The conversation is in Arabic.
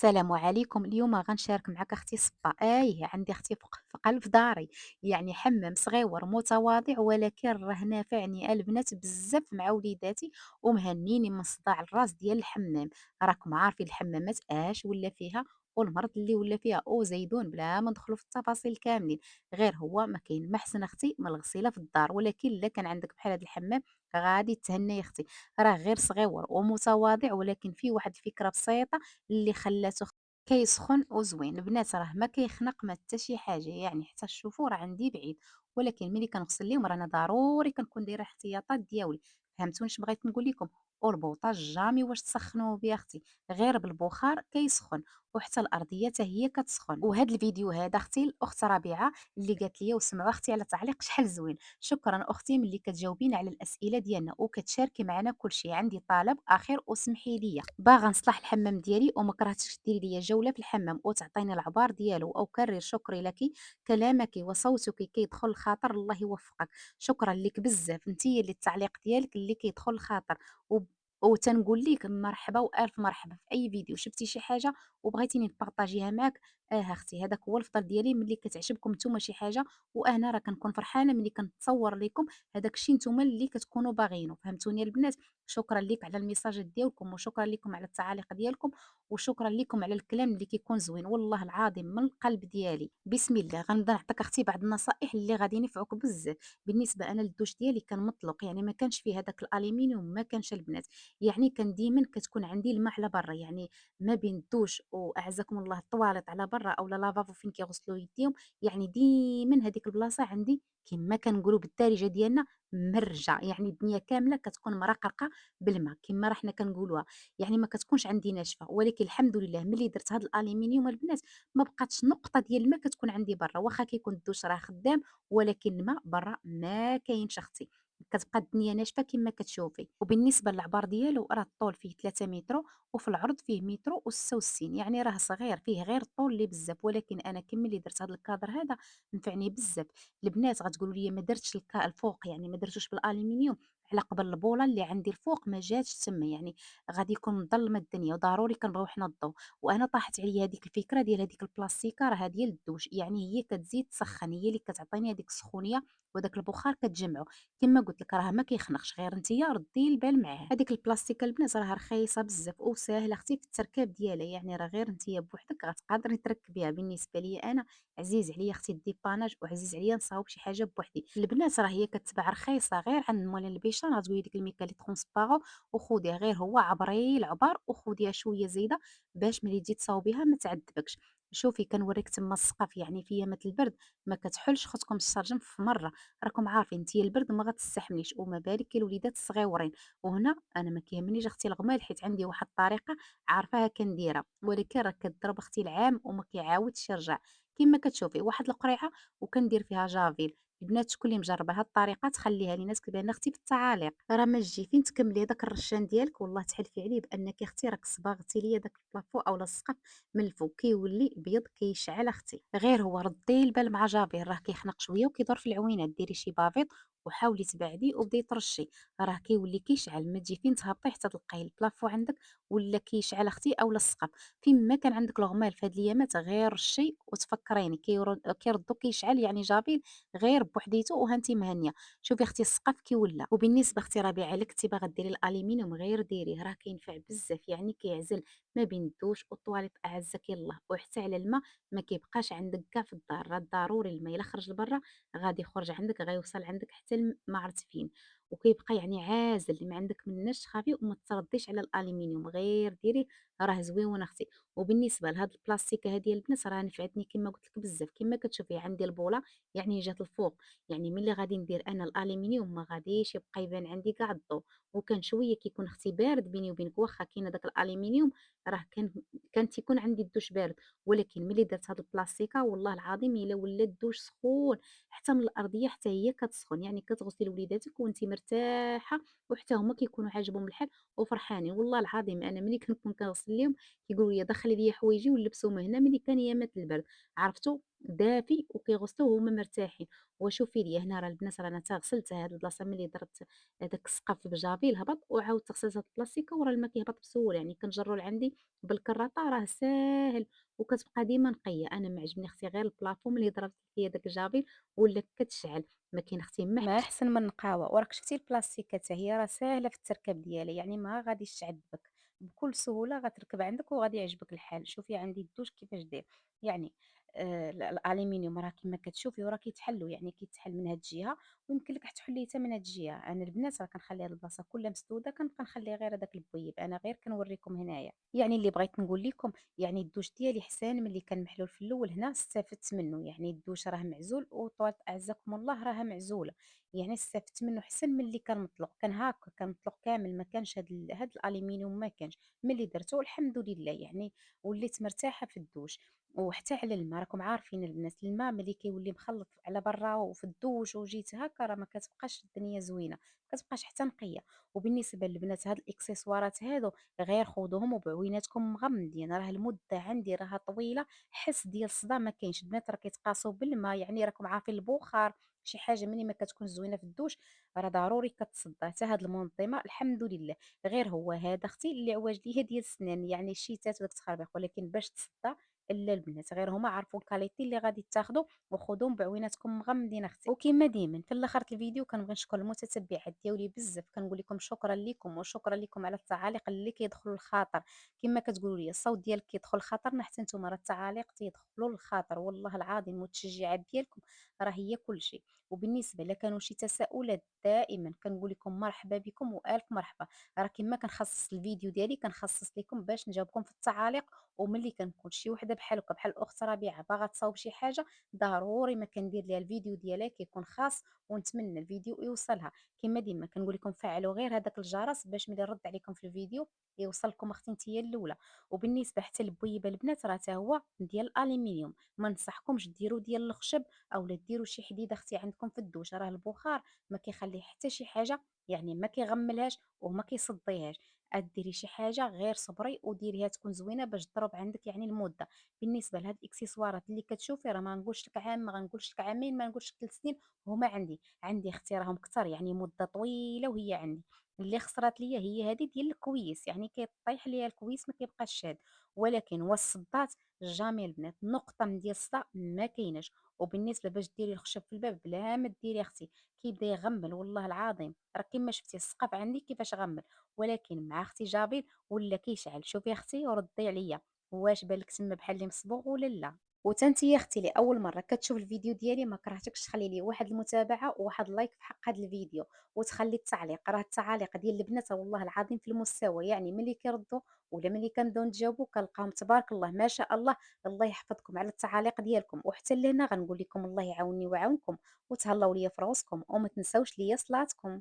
السلام عليكم. اليوم غنشارك معك اختي صبا. عندي اختي في قلب داري، يعني حمام صغيور متواضع ولكن راه نافعني البنات بزاف مع وليداتي ومهنيني من صداع الراس ديال الحمام. راكم عارفين الحمامات اش ولا فيها، والمرض اللي ولا فيها او زيدون بلا ما ندخلوا في التفاصيل كاملين. غير هو ما كاين ما احسن اختي من الغسيله في الدار، ولكن الا كان عندك بحال هذا الحمام غادي تهنى يا اختي. راه غير صغيور ومتواضع ولكن فيه واحد الفكره بسيطه اللي خلاتو كيسخن وزوين. البنات راه ما كيخنق ما حتى شي حاجة، يعني حتى الشوفور عندي بعيد، ولكن ملي كنغسل ليهم رانا ضروري كنكون دايرة احتياطات دياولي. فهمتوني اش بغيت نقول لكم؟ والبوطة جامي واش تسخنوه بيه اختي، غير بالبخار كيسخن، وحتى الارضيه حتى هي كتسخن. وهذا الفيديو هذا اختي الاخت ربيعه اللي قالت لي وسمعوا اختي على تعليق شحال زوين. شكرا اختي ملي كتجاوبينا على الاسئله ديالنا وكتشاركي معنا كل شيء. عندي طلب اخير وسمحي لي، باغا نصلح الحمام ديالي وما كرهتش ديري لي جوله في الحمام وتعطيني العبار ديالو. او كرر شكري لك، كلامك وصوتك كيدخل الخاطر، الله يوفقك. شكرا لك بزاف، انت اللي التعليق ديالك اللي كيدخل الخاطر. وب- وتنقول لك مرحبا والف مرحبا في اي فيديو شفتي شي حاجه وبغيتيني نبارطاجيها معك. اختي هذاك هو الفضل ديالي ملي كتعجبكم نتوما شي حاجه، وانا راه كنكون فرحانه ملي كنتصور لكم هذاك الشيء نتوما اللي كتكونوا باغينه. فهمتوني البنات؟ شكرا ليك على الميساج ديالكم، وشكرا لكم على التعاليق ديالكم، وشكرا لكم على الكلام اللي كيكون زوين والله العظيم من القلب ديالي. بسم الله غنبدا نعطيك اختي بعض النصائح اللي غادي ينفعوك بزاف. بالنسبه انا للدوش ديالي كان مطلق، يعني ما كانش فيه هذاك الالومنيوم، ما كانش البنات، يعني كان ديما كتكون عندي الماء على برا، يعني ما بين الدوش واعزكم الله الطواليط على برا او لافافو فين كيغسلوا يديهم، يعني ديما هذيك البلاصه عندي كما كنقولوا بالدارجه ديالنا مرجه، يعني الدنيا كامله كتكون مرقرقه بالما كما راه حنا كنقولوها، يعني ما كتكونش عندي ناشفه. ولكن الحمد لله ملي درت هذا الالومنيوم البنات ما بقاتش نقطه ديال الماء كتكون عندي برا، واخا كيكون الدوش راه خدام ولكن الماء برا ما كاينش اختي، كتبقى الدنيا ناشفه كما كتشوفي. وبالنسبه للعبار ديالو راه الطول فيه 3 متر وفي العرض فيه متر و66، يعني راه صغير فيه غير الطول اللي بزاف. ولكن انا كمل اللي درت هذا الكادر هذا نفعني بزاف. البنات غتقولوا لي ما درتش الفوق، يعني ما درتوش بالالومنيوم على قبل البوله اللي عندي الفوق ما جاتش تما، يعني غادي يكون مظلمه الدنيا وضروري كنبغيو حنا الضو. وانا طاحت عليا هذيك الفكره ديال هذيك البلاستيكه راه ديال الدوش، يعني هي كتزيد تسخن، هي اللي كتعطيني هذيك السخونيه وداك البخار كتجمعو. كما قلت لك راه ما كيخنقش، غير نتيا ردي البال معاه. هذيك البلاستيكه البنات راه رخيصه بزاف وساهله اختي في التركاب ديالها، يعني راه غير نتيا بوحدك غتقدري تركبيها. بالنسبه لي انا عزيز عليا اختي الديباناج وعزيز عليا نصاوب شي حاجه بوحدي. البنات راه هي كتباع رخيصه غير عند موالين البيشان، غتقولي ديك الميكا لي ترونسبارون وخديها، غير هو عبري العبار وخديها شويه زايده باش ملي تجي تصاوبيها ما تعذبكش. شوفي كنوريك تما السقف، يعني في ايامات البرد ما كتحلش خصكم الشرجم في مره. راكم عارفين نتيا البرد ما غتستحمليش وما بالك كي الوليدات الصغيورين. وهنا انا ما كيهمنيش اختي الغمال حيت عندي واحد الطريقه عارفاها كنديرها، ولكن راه كضرب اختي العام وما كيعاودش يرجع. كما كتشوفي واحد القريعه وكندير فيها جافيل. البنات شكون اللي مجربه هاد الطريقه تخليها لينا تكتبها لنا اختي في التعاليق. راه ما تجي فين تكملي هذاك الرشان ديالك والله تحلفي عليه بانك اختي راك صباغتي لي داك البلافو او السقف من الفوق كيولي ابيض كيشعل اختي. غير هو ردي البال مع جافيل راه كيخنق شويه وكيدور في العوينات، ديري شي بافيط وحاولي تبعدي وبداي ترشي، راه كيولي كيشعل. ما تجي فين تهبطي حتى تلقاي البلافو عندك ولا كيشعل اختي اولا السقف. فين ما كان عندك الغمال في هاد الايامات غير رشي وتفكريني كيردو كيشعل، يعني جافيل غير بوحديتو وهانتي مهنيه. شوفي اختي السقف كي ولا. وبالنسبه اختي ربيعه لك كنتي باغا ديري الالومنيوم غير ديريه، راه كينفع بزاف، يعني كيعزل ما بين الدوش والطواليط اعزك الله، وحتى على الماء ما كيبقاش عندك كاع في الدار. راه ضروري الماء الا خرج لبرا غادي يخرج عندك غيوصل عندك حتى ما عرفت فين، وكيبقى يعني عازل اللي ما عندك مناش تخافي وما ترديش على الالومنيوم غير ديري، راه زويون اختي. وبالنسبه لهاد البلاستيكه هادي البنات راه نفعتني كما قلت لك بزاف. كما كتشوفي عندي البوله يعني جات الفوق، يعني ملي غادي ندير انا الالومنيوم ما غاديش يبقى يبان عندي كاع الضو. وكان شويه كيكون اختي بارد بيني وبينك، واخا كاين هذاك الالومنيوم راه كان تيكون عندي الدوش بارد، ولكن ملي درت هاد البلاستيكه والله العظيم الا ولا الدوش سخون حتى من الارضيه حتى هي كتسخن، يعني كتغسلي لوليداتك وانت مرتاحه وحتى هما كيكونوا عاجبهم الحال وفرحانين. والله العظيم انا ملي كنكون كنغسل لهم كيقولوا لي دخلي لي حوايجي ونلبسهم هنا ملي كان ايامات البرد، عرفتوا دافي وكيغسلوه وهُم مرتاحين. وشوفي لي هنا راه البنات رانا تا غسلت هاد البلاصة ملي درت هذاك السقف بجافيل هبط، وعاودت غسلت هاد البلاصيكة وراه الماء كيهبط بسهولة، يعني كنجرو لعندي بالكراطة راه ساهل وكتبقى ديما نقية. أنا معجبني أختي غير البلافون ملي ضربت فيه داك الجافيل ولا كتشعل، ما كاين أختي ما ما حشت. أحسن من النقاوة، وراك شفتي البلاستيكة حتى هي راه ساهلة في التركاب ديالها، يعني ما غاديش تعذبك، بكل سهولة غتركب عندك وغادي يعجبك الحال. شوفي عندي الدوش كيفاش داير، يعني الألمنيوم راه كيما كتشوفي وراه كيتحلوا، يعني كيتحل من هاد الجهة ويمكن لك تحليه حتى من هاد الجهة. أنا البنات راه كنخلي هاد البلاصة كلها مسدودة، كنبقى نخلي غير هذاك البويب، أنا غير كنوريكم هنايا. يعني اللي بغيت نقول لكم، يعني الدوش ديالي حسان ملي كان محلول في الأول، هنا استفدت منه، يعني الدوش راه معزول وطواليط أعزكم الله راها معزولة، يعني استفدت منه حسن من اللي كان مطلوق، كان هاكا كان مطلوق كامل ما كانش هاد الالومنيوم ما كانش. ملي درته الحمد لله يعني وليت مرتاحه في الدوش. وحتى على الماء راكم عارفين البنات، الماء ملي كيولي مخلط على برا وفي الدوش وجيت هكا راه ما كتبقاش الدنيا زوينه، ما كتبقاش حتى نقيه. وبالنسبه للبنات هاد الاكسسوارات هادو غير خذوهم وبعويناتكم مغمضين، راه المده عندي راها طويله، حس ديال الصداع ما كاينش. البنات راه كيتقاسوا بالماء، يعني راكم عارفين البخار شي حاجة ملي ما كتكونش زوينة في الدوش راه ضروري كتصدّع. حتى هاد المنظمة الحمد لله، غير هو هذا أختي اللي عواج ليا ديال السنان، يعني الشيتات وداك التخربيق، ولكن باش تصدّع لا البنات، غير هما عرفوا الكاليتي اللي غادي تاخدو وخدوهم بعويناتكم مغمضين أختي. وكما ديما في الآخر الفيديو كنبغي نشكر المتتبعات ديالي بزاف، كنقول لكم شكرا لكم وشكرا لكم على التعاليق اللي كيدخلوا للخاطر. كما كتقولوا لي الصوت ديالك كيدخل لخاطرنا حتى نتوما، راه التعاليق تيدخلوا للخاطر، والله العظيم المتشجعات ديالكم راه هي كل شيء. وبالنسبة إلا كانوا شي تساؤلات دائما كنقول لكم مرحبا بكم وألف مرحبا. راه كما كنخصص الفيديو ديالي كنخصص لكم باش نجاوبكم في التعاليق، وملي كنكون شي وحده بحال هكا بحال الاخت ربيعه باغا تصاوب شي حاجه ضروري ما كندير ليها الفيديو ديالها كيكون خاص، ونتمنى الفيديو يوصلها. كما ديما كنقول لكم فعلوا غير هذاك الجرس باش ملي نرد عليكم في الفيديو يوصلكم اختي نتيا الاولى. وبالنسبه حتى للبويبه البنات راه حتى هو ديال الالومنيوم، ما ننصحكمش ديروا ديال الخشب اولا ديروا شي حديده اختي عندكم في الدوش، راه البخار ما كيخلي حتى شي حاجه، يعني ما كيغملهاش وما كيصديهاش. ديري شي حاجه غير صبري وديريها تكون زوينه باش تضرب عندك يعني المده. بالنسبه لهاد الاكسسوارات اللي كتشوفي راه ما نقولش لك عام، ما غنقولش لك عامين، ما نقولش لك 3 سنين، هما عندي اختي راهم كتر، يعني مده طويله وهي عندي. اللي خسرات ليا هي هذه ديال الكويس، يعني كيطيح ليا الكويس ما كيبقاش شاد، ولكن والصدات جامي البنات نقطه من ديال الصداع ما كايناش. وبالنسبة باش ديري الخشب في الباب بلا ما ديري اختي كيبدا يغمل، والله العظيم راه كيما شفتي السقف عندي كيفاش غمل، ولكن مع اختي جابيل ولا كيشعل. شوفي اختي وردي عليا واش بالك تما بحال اللي مصبوغ ولا لا. وتنتي يا اختي اللي اول مره كتشوف الفيديو ديالي ما كرهتكش تخلي لي واحد المتابعه وواحد اللايك في حق هذا الفيديو، وتخلي التعليق، راه التعاليق ديال البنات والله العظيم في المستوى، يعني ملي كيردوا ولا ملي كنبداو نجاوبوا كنلقاهم تبارك الله ما شاء الله. الله يحفظكم على التعاليق ديالكم، وحتى لهنا غنقول لكم الله يعاوني ويعاونكم، وتهلاو ليا في روسكم وما تنساوش ليا صلاتكم.